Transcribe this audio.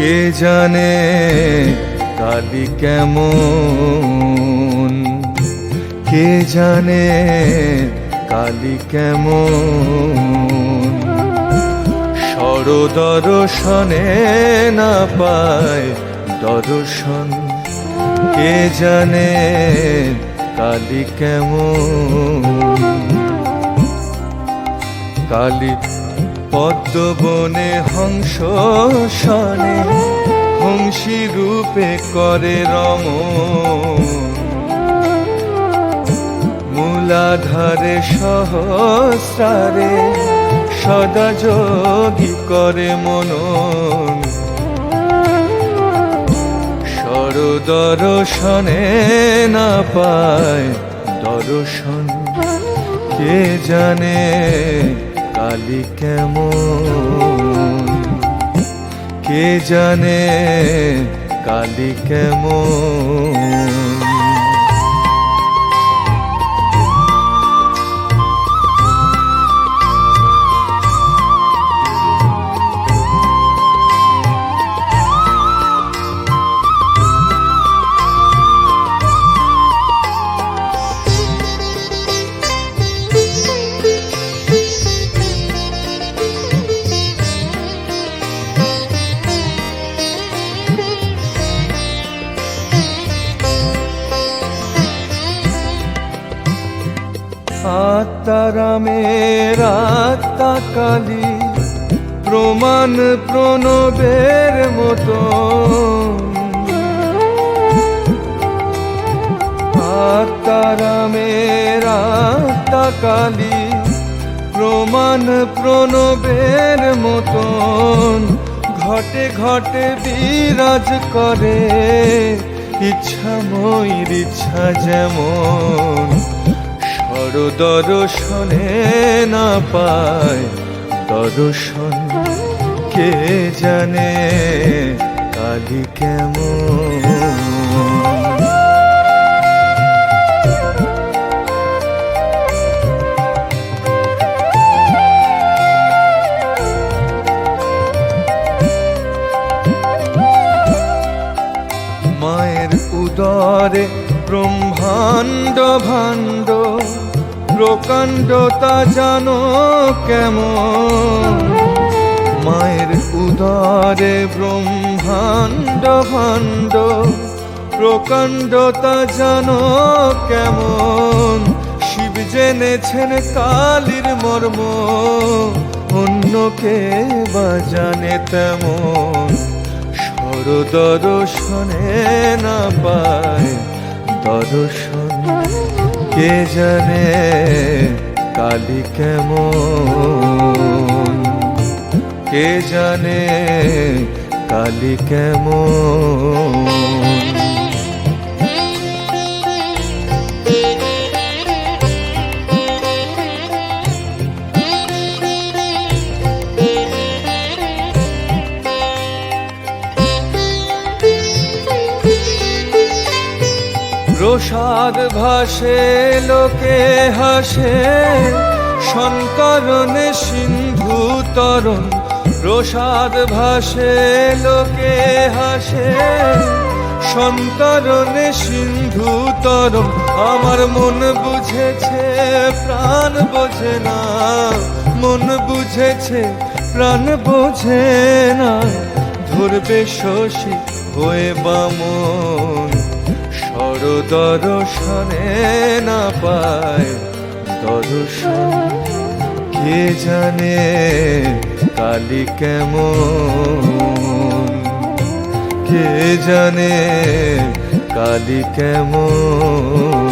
কে জানে কালী কেমন, কে জানে কালী কেমন। সরদর্শনে না পায় দর্শন, কে জানে কালী কেমন। কালী পদ্মবনে হংস শনে, হংসী রূপে করে রমণ। মূলাধারে সহস্রারে সদা যোগী করে মনন। সরদর্শনে না পায় দর্শন, কে জানে কালী কেমন, কে জানে কালী কেমন। আত্মারামের আত্মা কালী, প্রমাণ প্রণবের মতো। আত্মারামের আত্মা কালী, প্রমাণ প্রণবের মতন। ঘটে ঘটে বিরাজ করে, ইচ্ছাময়ীর ইচ্ছা যেমন। সরদর্শনে না পায় দর্শন, কে জানে কালী কেমন। মায়ের উদরে ব্রহ্মাণ্ড ভাণ্ড, প্রকাণ্ডতা জানো কেমন। মায়ের উদরে ব্রহ্মাণ্ড ভাণ্ড, প্রকাণ্ডতা জানো কেমন। শিব জেনেছেন কালীর মর্ম, অন্যকে বা জানে তেমন। সরদর্শনে না পায় দর্শন, কে জানে কালী কেমন, কে জানে কালী কেমন। প্রসাদ ভাসে লোকে হাসে, সন্তরণে সিন্ধু তরণ। প্রসাদ ভাসে লোকে হাসে, সন্তরণে সিন্ধু তরণ। আমার মন বুঝেছে প্রাণ বোঝে না, মন বুঝেছে প্রাণ বোঝে না। ধরবে শশী হয়ে বামন, সরদর্শনে না পায় দর্শন, কে জানে কালী কেমন, কে জানে কালী কেমন।